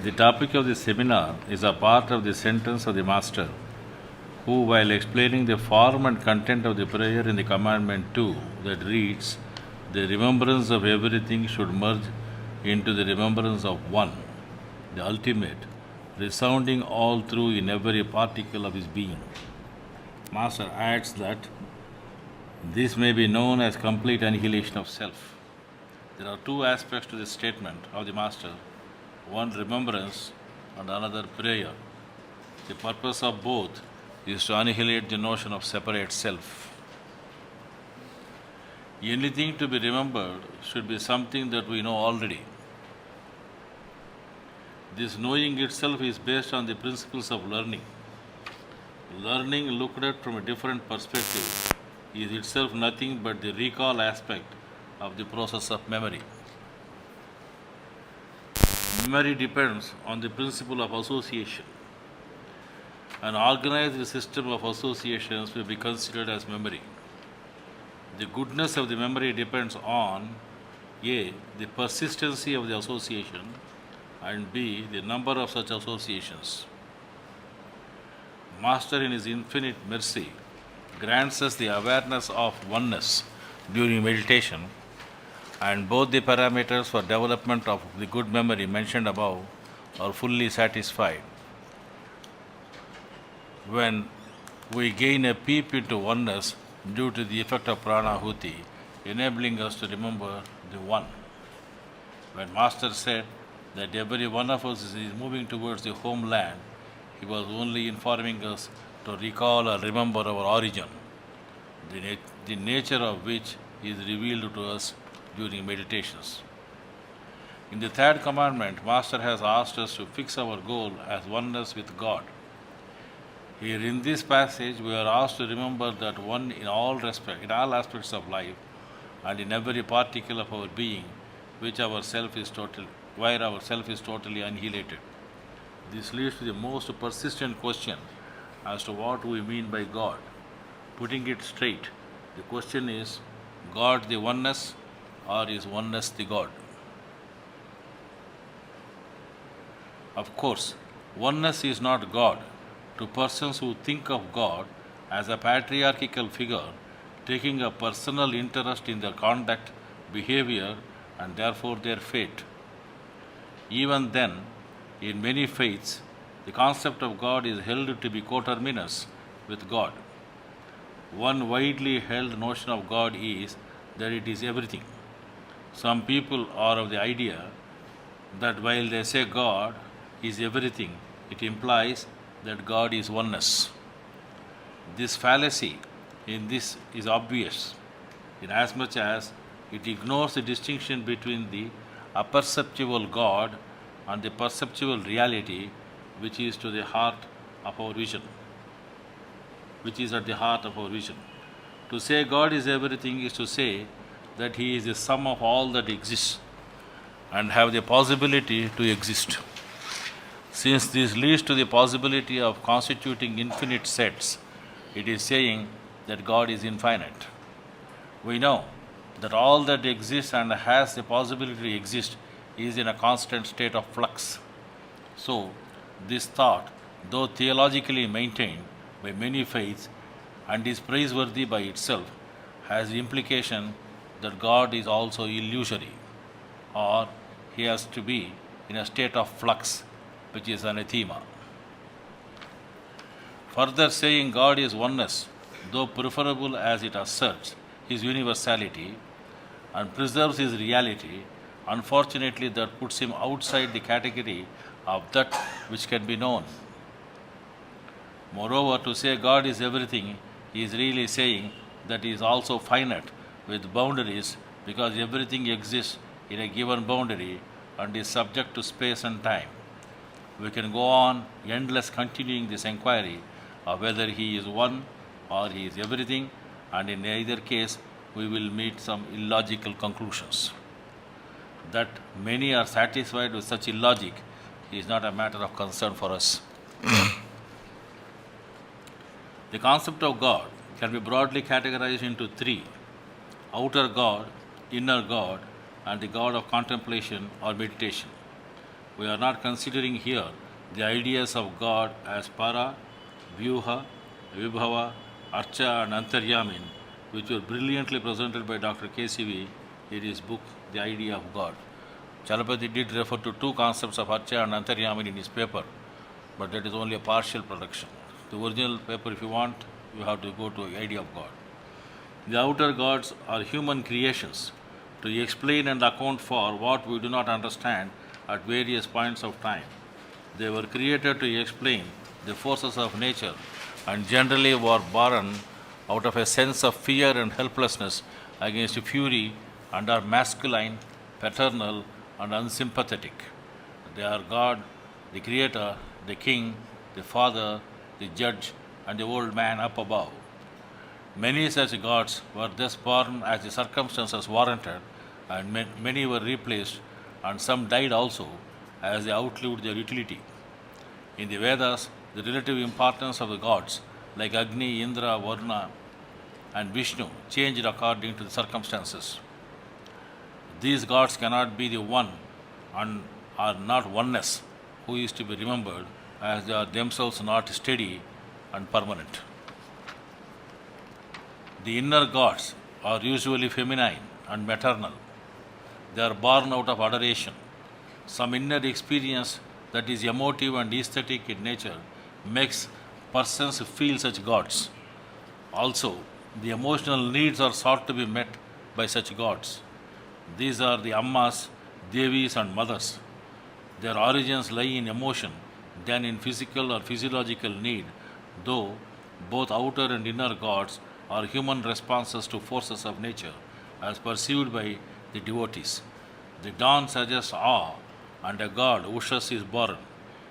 The topic of the seminar is a part of the sentence of the Master, who, while explaining the form and content of the prayer in the Commandment Two, that reads, "The remembrance of everything should merge into the remembrance of one, the ultimate, resounding all through in every particle of his being." Master adds that this may be known as complete annihilation of self. There are two aspects to this statement of the Master, one remembrance and another prayer. The purpose of both is to annihilate the notion of separate self. Anything to be remembered should be something that we know already. This knowing itself is based on the principles of learning. Learning looked at from a different perspective is itself nothing but the recall aspect of the process of memory. Memory depends on the principle of association. An organized system of associations will be considered as memory. The goodness of the memory depends on A. the persistency of the association, and B. the number of such associations. Master, in his infinite mercy, grants us the awareness of oneness during meditation, and both the parameters for development of the good memory mentioned above are fully satisfied. When we gain a peep into oneness due to the effect of Pranahuti, enabling us to remember the One. When Master said that every one of us is moving towards the homeland, he was only informing us to recall or remember our origin, the nature of which is revealed to us during meditations. In the third commandment, Master has asked us to fix our goal as oneness with God. Here in this passage, we are asked to remember that one in all aspects of life, and in every particle of our being, where our self is totally annihilated. This leads to the most persistent question as to what we mean by God. Putting it straight, the question is, God the oneness, or is oneness the God? Of course, oneness is not God. To persons who think of God as a patriarchal figure, taking a personal interest in their conduct, behavior, and therefore their fate. Even then, in many faiths, the concept of God is held to be coterminous with God. One widely held notion of God is that it is everything. Some people are of the idea that while they say God is everything, it implies that God is oneness. This fallacy in this is obvious, inasmuch as it ignores the distinction between the apperceptible God and the perceptual reality which is to the heart of our vision, which is at the heart of our vision. To say God is everything is to say that He is the sum of all that exists and have the possibility to exist. Since this leads to the possibility of constituting infinite sets, it is saying that God is infinite. We know that all that exists and has the possibility to exist is in a constant state of flux. So, this thought, though theologically maintained by many faiths and is praiseworthy by itself, has the implication that God is also illusory, or He has to be in a state of flux, which is anathema. Further, saying God is oneness, though preferable as it asserts His universality and preserves His reality, unfortunately that puts Him outside the category of that which can be known. Moreover, to say God is everything is really saying that He is also finite with boundaries, because everything exists in a given boundary and is subject to space and time. We can go on endless continuing this inquiry of whether He is one or He is everything, and in either case we will meet some illogical conclusions. That many are satisfied with such illogic is not a matter of concern for us. The concept of God can be broadly categorized into three: outer God, inner God, and the God of contemplation or meditation. We are not considering here the ideas of God as para, vyuha, vibhava, archa and antaryamin, which were brilliantly presented by Dr. KCV in his book, The Idea of God. Chalapati did refer to two concepts of archa and antaryamin in his paper, but that is only a partial production. The original paper, if you want, you have to go to the idea of God. The outer gods are human creations to explain and account for what we do not understand at various points of time. They were created to explain the forces of nature and generally were born out of a sense of fear and helplessness against fury and are masculine, paternal, and unsympathetic. They are God, the Creator, the King, the Father, the Judge, and the old man up above. Many such gods were thus born as the circumstances warranted, and many were replaced, and some died also as they outlived their utility. In the Vedas, the relative importance of the gods like Agni, Indra, Varuna, and Vishnu changed according to the circumstances. These gods cannot be the one and are not oneness who is to be remembered, as they are themselves not steady and permanent. The inner gods are usually feminine and maternal. They are born out of adoration. Some inner experience that is emotive and aesthetic in nature makes persons feel such gods. Also, the emotional needs are sought to be met by such gods. These are the Ammas, Devis, and Mothers. Their origins lie in emotion than in physical or physiological need, though both outer and inner gods are human responses to forces of nature as perceived by the devotees. The dawn suggests awe, and a god, Ushas, is born.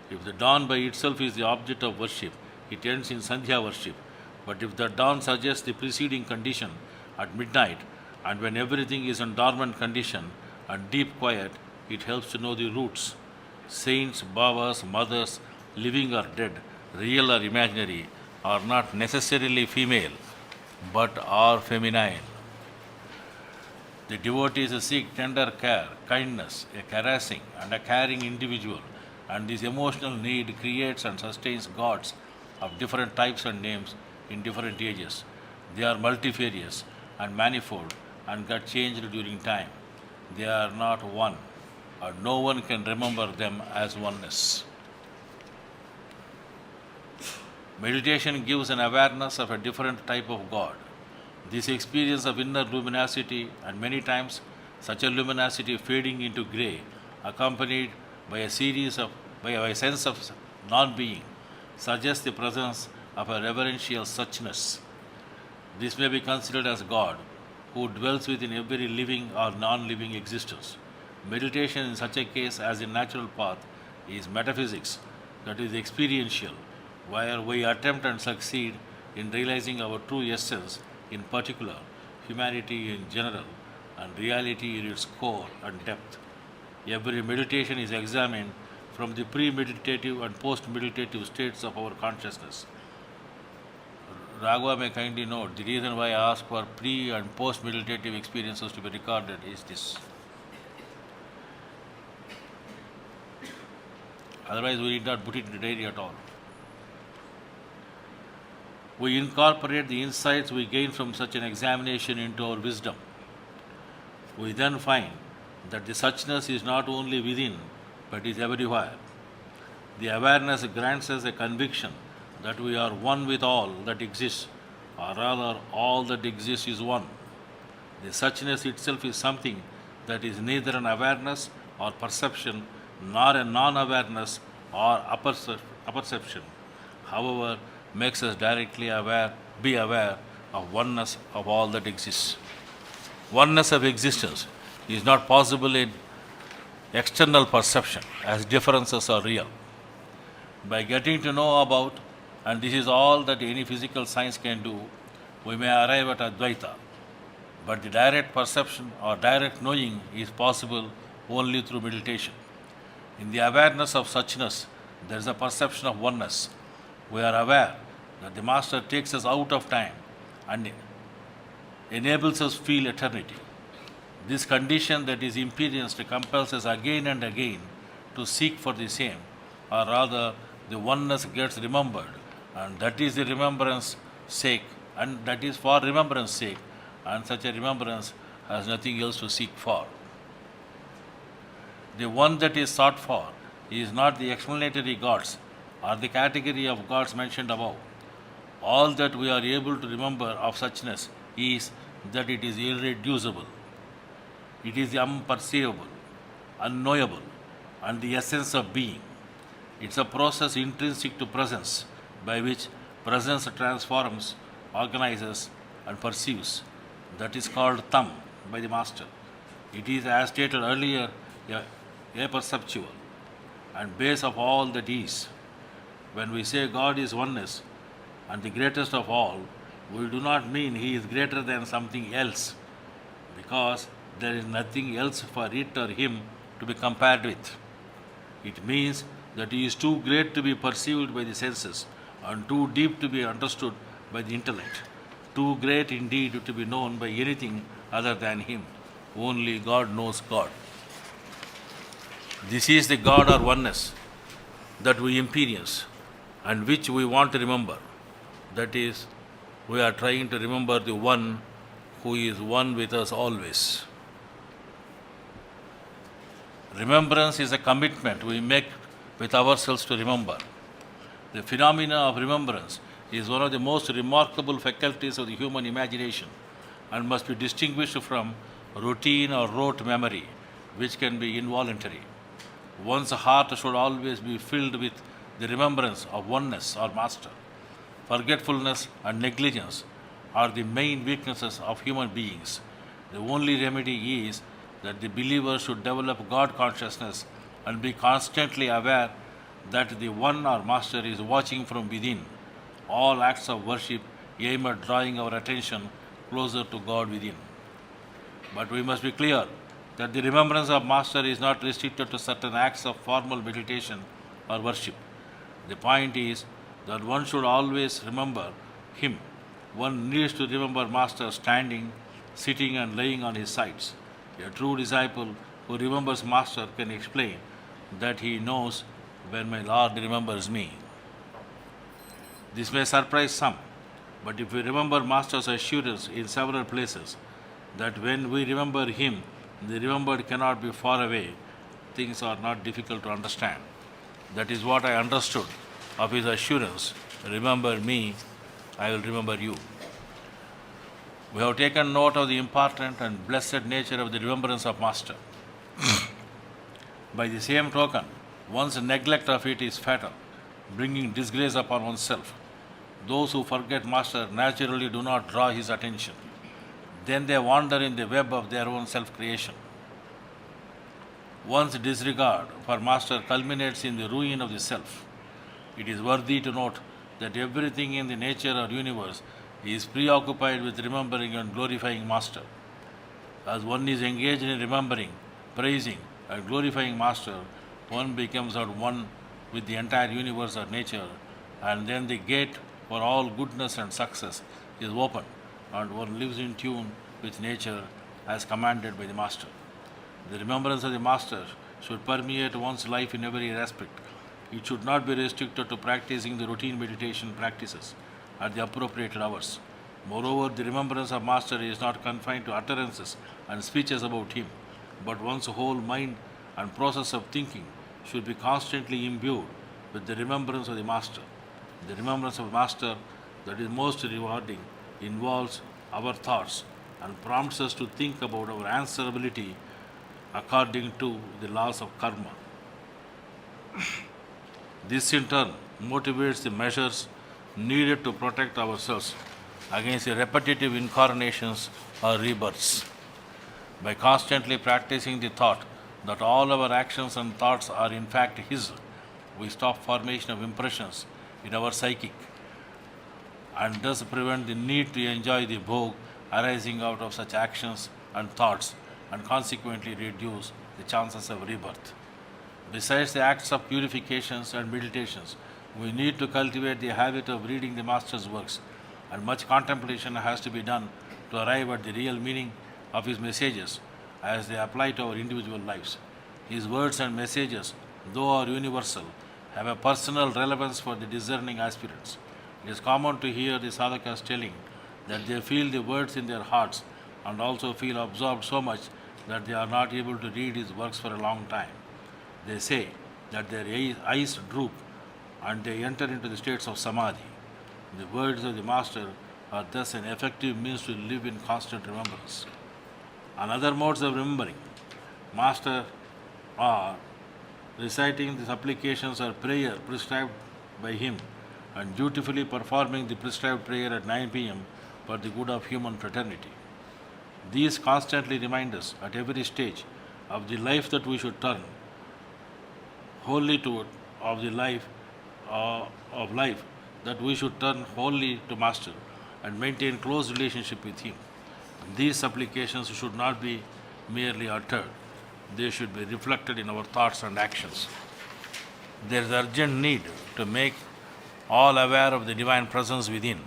If the dawn by itself is the object of worship, it ends in Sandhya worship. But if the dawn suggests the preceding condition at midnight, and when everything is in dormant condition and deep quiet, it helps to know the roots. Saints, Bhavas, mothers, living or dead, real or imaginary, are not necessarily female, but are feminine. The devotees seek tender care, kindness, a caressing and a caring individual, and this emotional need creates and sustains gods of different types and names in different ages. They are multifarious and manifold and got changed during time. They are not one, and no one can remember them as oneness. Meditation gives an awareness of a different type of God. This experience of inner luminosity, and many times such a luminosity fading into grey, accompanied by a sense of non-being, suggests the presence of a reverential suchness. This may be considered as God, who dwells within every living or non-living existence. Meditation in such a case as in natural path is metaphysics, that is experiential, where we attempt and succeed in realizing our true essence in particular, humanity in general, and reality in its core and depth. Every meditation is examined from the pre-meditative and post-meditative states of our consciousness. Raghava may kindly note, the reason why I ask for pre- and post-meditative experiences to be recorded is this. Otherwise, we need not put it in the diary at all. We incorporate the insights we gain from such an examination into our wisdom. We then find that the suchness is not only within, but is everywhere. The awareness grants us a conviction that we are one with all that exists, or rather, all that exists is one. The suchness itself is something that is neither an awareness or perception, nor a non-awareness or apperception. However, makes us directly be aware of oneness of all that exists. Oneness of existence is not possible in external perception, as differences are real. By getting to know about, and this is all that any physical science can do, we may arrive at Advaita. But the direct perception or direct knowing is possible only through meditation. In the awareness of suchness, there is a perception of oneness. We are aware that the Master takes us out of time and enables us feel eternity. This condition that is experienced compels us again and again to seek for the same, or rather the oneness gets remembered, and that is the remembrance sake, and that is for remembrance sake, and such a remembrance has nothing else to seek for. The one that is sought for is not the explanatory gods or the category of gods mentioned above. All that we are able to remember of suchness is that it is irreducible. It is unperceivable, unknowable, and the essence of being. It's a process intrinsic to presence, by which presence transforms, organizes, and perceives. That is called Tam by the Master. It is, as stated earlier, aperceptual and base of all that is. When we say God is oneness and the greatest of all, we do not mean He is greater than something else, because there is nothing else for it or Him to be compared with. It means that He is too great to be perceived by the senses and too deep to be understood by the intellect, too great indeed to be known by anything other than Him. Only God knows God. This is the God or oneness that we experience and which we want to remember. That is, we are trying to remember the one who is one with us always. Remembrance is a commitment we make with ourselves to remember. The phenomena of remembrance is one of the most remarkable faculties of the human imagination and must be distinguished from routine or rote memory, which can be involuntary. One's heart should always be filled with the remembrance of oneness or Master. Forgetfulness and negligence are the main weaknesses of human beings. The only remedy is that the believer should develop God consciousness and be constantly aware that the One or Master is watching from within. All acts of worship aim at drawing our attention closer to God within. But we must be clear that the remembrance of Master is not restricted to certain acts of formal meditation or worship. The point is that one should always remember Him. One needs to remember Master standing, sitting, and lying on his sides. A true disciple who remembers Master can explain that he knows when my Lord remembers me. This may surprise some, but if we remember Master's assurance in several places that when we remember Him, the remembered cannot be far away, things are not difficult to understand. That is what I understood of His assurance, remember me, I will remember you. We have taken note of the important and blessed nature of the remembrance of Master. By the same token, one's neglect of it is fatal, bringing disgrace upon oneself. Those who forget Master naturally do not draw His attention. Then they wander in the web of their own self-creation. One's disregard for Master culminates in the ruin of the self. It is worthy to note that everything in the nature or universe is preoccupied with remembering and glorifying Master. As one is engaged in remembering, praising, and glorifying Master, one becomes at one with the entire universe or nature, and then the gate for all goodness and success is opened, and one lives in tune with nature as commanded by the Master. The remembrance of the Master should permeate one's life in every aspect. It should not be restricted to practicing the routine meditation practices at the appropriate hours. Moreover, the remembrance of Master is not confined to utterances and speeches about Him, but one's whole mind and process of thinking should be constantly imbued with the remembrance of the Master. The remembrance of Master that is most rewarding involves our thoughts and prompts us to think about our answerability according to the laws of karma. This in turn motivates the measures needed to protect ourselves against the repetitive incarnations or rebirths. By constantly practicing the thought that all our actions and thoughts are in fact His, we stop formation of impressions in our psychic and thus prevent the need to enjoy the bhog arising out of such actions and thoughts, and consequently reduce the chances of rebirth. Besides the acts of purifications and meditations, we need to cultivate the habit of reading the Master's works, and much contemplation has to be done to arrive at the real meaning of His messages as they apply to our individual lives. His words and messages though are universal, have a personal relevance for the discerning aspirants. It is common to hear the sadhakas telling that they feel the words in their hearts and also feel absorbed so much that they are not able to read his works for a long time. They say that their eyes droop and they enter into the states of samadhi. The words of the Master are thus an effective means to live in constant remembrance. On other modes of remembering, Master are reciting the supplications or prayer prescribed by him and dutifully performing the prescribed prayer at 9 p.m. for the good of human fraternity. These constantly remind us at every stage of the life that we should turn wholly to life that we should turn wholly to Master and maintain close relationship with him. These supplications should not be merely uttered, they should be reflected in our thoughts and actions. There is urgent need to make all aware of the divine presence within.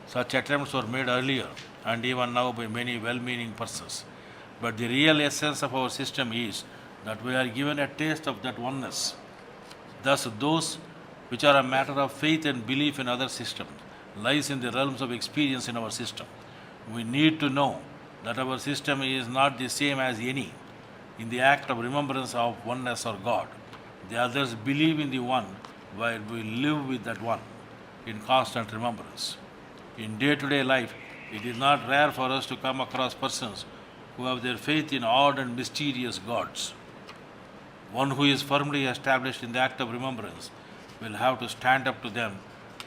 Such attempts were made earlier and even now by many well-meaning persons. But the real essence of our system is that we are given a taste of that oneness. Thus, those which are a matter of faith and belief in other systems lies in the realms of experience in our system. We need to know that our system is not the same as any in the act of remembrance of oneness or God. The others believe in the one while we live with that one in constant remembrance. In day-to-day life, it is not rare for us to come across persons who have their faith in odd and mysterious gods. One who is firmly established in the act of remembrance will have to stand up to them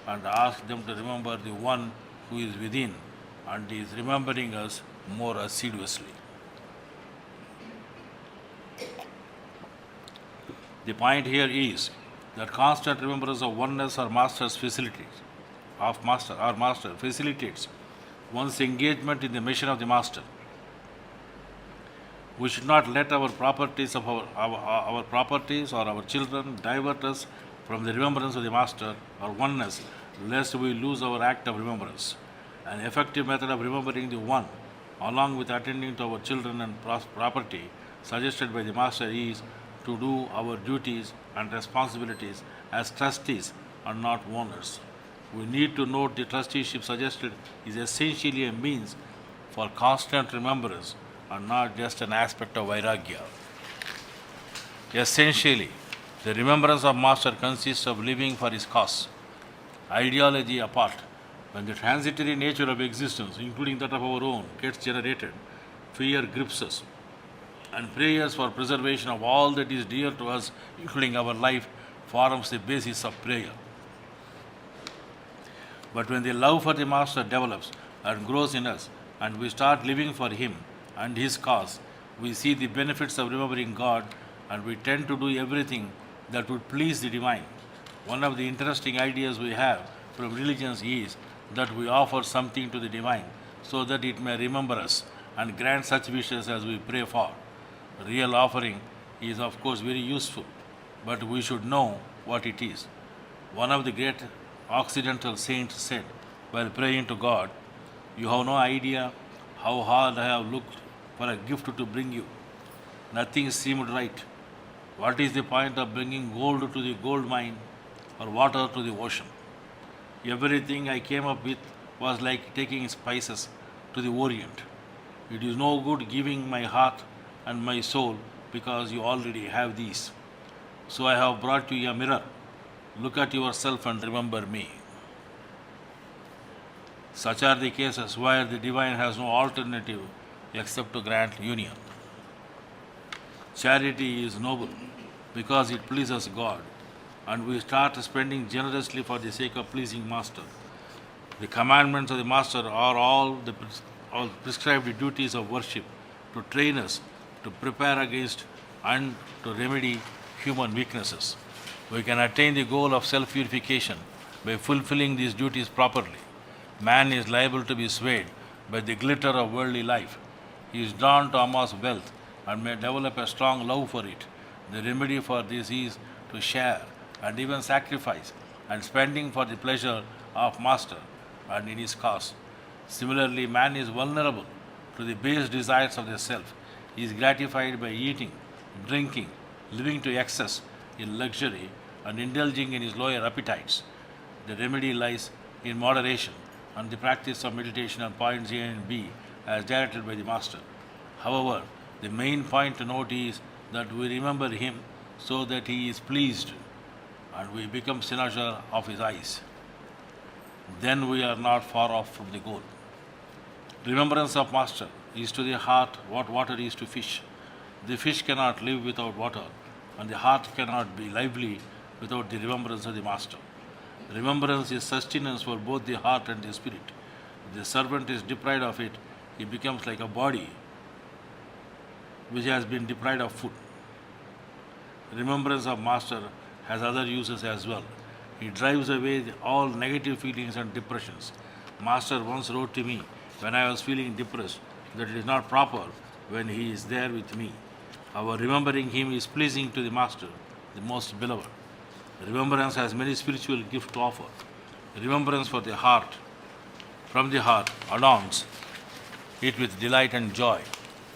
and ask them to remember the one who is within and is remembering us more assiduously. The point here is that constant remembrance of oneness or Master's facilitates one's engagement in the mission of the Master. We should not let our properties or our children divert us from the remembrance of the Master or oneness, lest we lose our act of remembrance. An effective method of remembering the One, along with attending to our children and property, suggested by the Master is to do our duties and responsibilities as trustees and not owners. We need to note the trusteeship suggested is essentially a means for constant remembrance and not just an aspect of vairagya. Essentially, the remembrance of Master consists of living for his cause. Ideology apart, when the transitory nature of existence, including that of our own, gets generated, fear grips us, and prayers for preservation of all that is dear to us, including our life, forms the basis of prayer. But when the love for the Master develops and grows in us, and we start living for him and his cause, we see the benefits of remembering God, and we tend to do everything that would please the divine. One of the interesting ideas we have from religions is that we offer something to the divine so that it may remember us and grant such wishes as we pray for. Real offering is of course very useful, but we should know what it is. One of the great Occidental saints said while praying to God, "You have no idea how hard I have looked for a gift to bring you. Nothing seemed right. What is the point of bringing gold to the gold mine or water to the ocean? Everything I came up with was like taking spices to the Orient. It is no good giving my heart and my soul because you already have these. So I have brought you a mirror. Look at yourself and remember me." Such are the cases where the divine has no alternative except to grant union. Charity is noble because it pleases God, and we start spending generously for the sake of pleasing Master. The commandments of the Master are all prescribed duties of worship to train us to prepare against and to remedy human weaknesses. We can attain the goal of self-purification by fulfilling these duties properly. Man is liable to be swayed by the glitter of worldly life. He is drawn to amass wealth and may develop a strong love for it. The remedy for this is to share and even sacrifice and spending for the pleasure of Master and in his cause. Similarly, man is vulnerable to the base desires of the self. He is gratified by eating, drinking, living to excess, in luxury and indulging in his lower appetites. The remedy lies in moderation and the practice of meditation on points A and B as directed by the Master. However, the main point to note is that we remember him so that he is pleased and we become cynosure of his eyes. Then we are not far off from the goal. Remembrance of Master is to the heart what water is to fish. The fish cannot live without water, and the heart cannot be lively without the remembrance of the Master. Remembrance is sustenance for both the heart and the spirit. If the servant is deprived of it, he becomes like a body which has been deprived of food. Remembrance of Master has other uses as well. He drives away all negative feelings and depressions. Master once wrote to me when I was feeling depressed that it is not proper when he is there with me. Our remembering him is pleasing to the Master, the most beloved. Remembrance has many spiritual gifts to offer. Remembrance for the heart, from the heart, adorns it with delight and joy,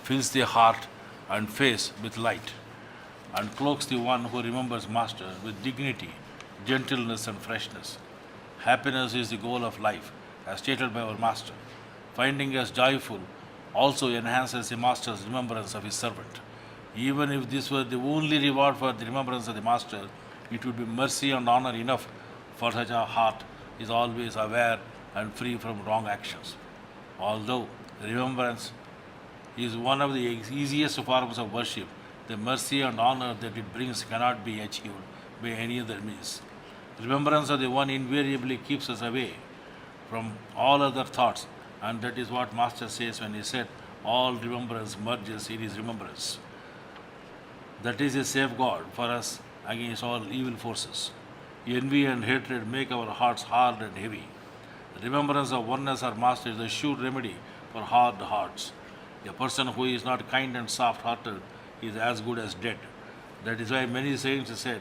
fills the heart and face with light, and cloaks the one who remembers Master with dignity, gentleness and freshness. Happiness is the goal of life, as stated by our Master. Finding us joyful also enhances the Master's remembrance of his servant. Even if this were the only reward for the remembrance of the Master, it would be mercy and honor enough, for such a heart is always aware and free from wrong actions. Although remembrance is one of the easiest forms of worship, the mercy and honor that it brings cannot be achieved by any other means. Remembrance of the One invariably keeps us away from all other thoughts, and that is what Master says when he said, all remembrance merges in his remembrance. That is a safeguard for us against all evil forces. Envy and hatred make our hearts hard and heavy. Remembrance of oneness or Master is a sure remedy for hard hearts. A person who is not kind and soft-hearted is as good as dead. That is why many saints said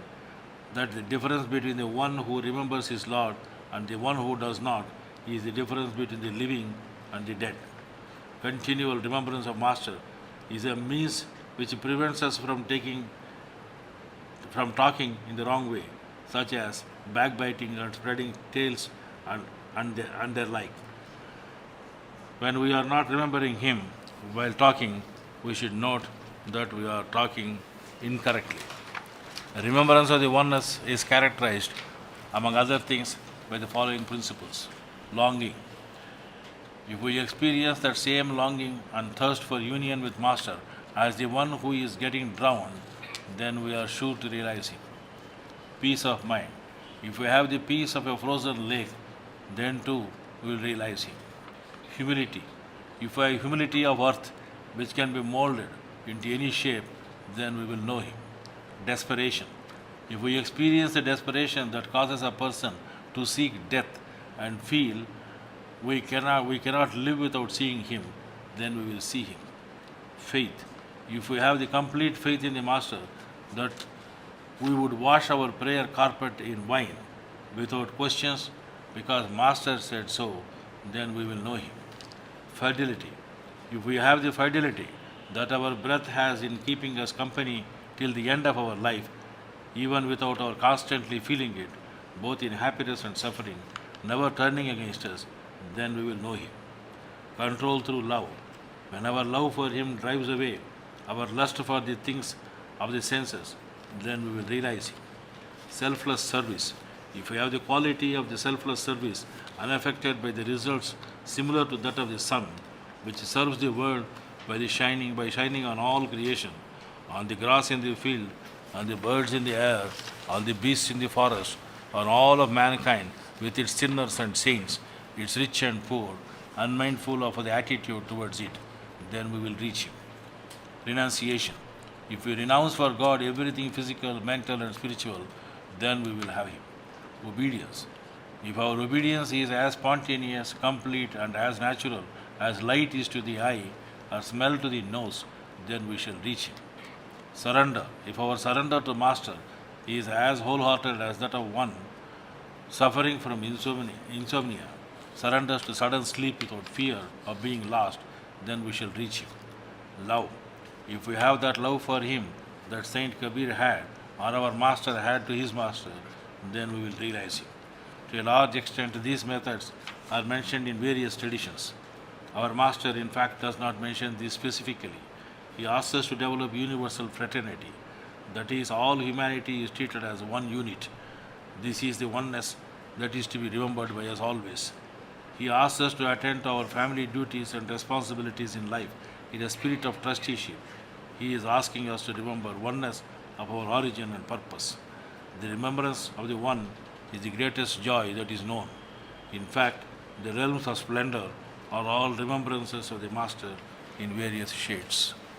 that the difference between the one who remembers his Lord and the one who does not is the difference between the living and the dead. Continual remembrance of Master is a means which prevents us from talking in the wrong way, such as backbiting and spreading tales and their like. When we are not remembering him while talking, we should note that we are talking incorrectly. Remembrance of the oneness is characterized, among other things, by the following principles. Longing. If we experience that same longing and thirst for union with Master as the one who is getting drowned, then we are sure to realize him. Peace of mind. If we have the peace of a frozen lake, then too we will realize him. Humility. If we have humility of earth, which can be molded into any shape, then we will know him. Desperation. If we experience the desperation that causes a person to seek death and feel we cannot live without seeing him, then we will see him. Faith. If we have the complete faith in the Master that we would wash our prayer carpet in wine without questions because Master said so, then we will know him. Fidelity. If we have the fidelity that our breath has in keeping us company till the end of our life, even without our constantly feeling it, both in happiness and suffering, never turning against us, then we will know him. Control through love. When our love for him drives away our lust for the things of the senses, then we will realize him. Selfless service. If we have the quality of the selfless service, unaffected by the results similar to that of the sun, which serves the world by shining on all creation, on the grass in the field, on the birds in the air, on the beasts in the forest, on all of mankind with its sinners and saints, its rich and poor, unmindful of the attitude towards it, then we will reach him. Renunciation. If we renounce for God everything physical, mental and spiritual, then we will have him. Obedience. If our obedience is as spontaneous, complete and as natural as light is to the eye or smell to the nose, then we shall reach him. Surrender. If our surrender to Master is as wholehearted as that of one suffering from insomnia, surrenders to sudden sleep without fear of being lost, then we shall reach him. Love. If we have that love for him that Saint Kabir had, or our master had to his master, then we will realize it. To a large extent, these methods are mentioned in various traditions. Our master, in fact, does not mention these specifically. He asks us to develop universal fraternity. That is, all humanity is treated as one unit. This is the oneness that is to be remembered by us always. He asks us to attend to our family duties and responsibilities in life in a spirit of trusteeship. He is asking us to remember oneness of our origin and purpose. The remembrance of the One is the greatest joy that is known. In fact, the realms of splendor are all remembrances of the Master in various shades.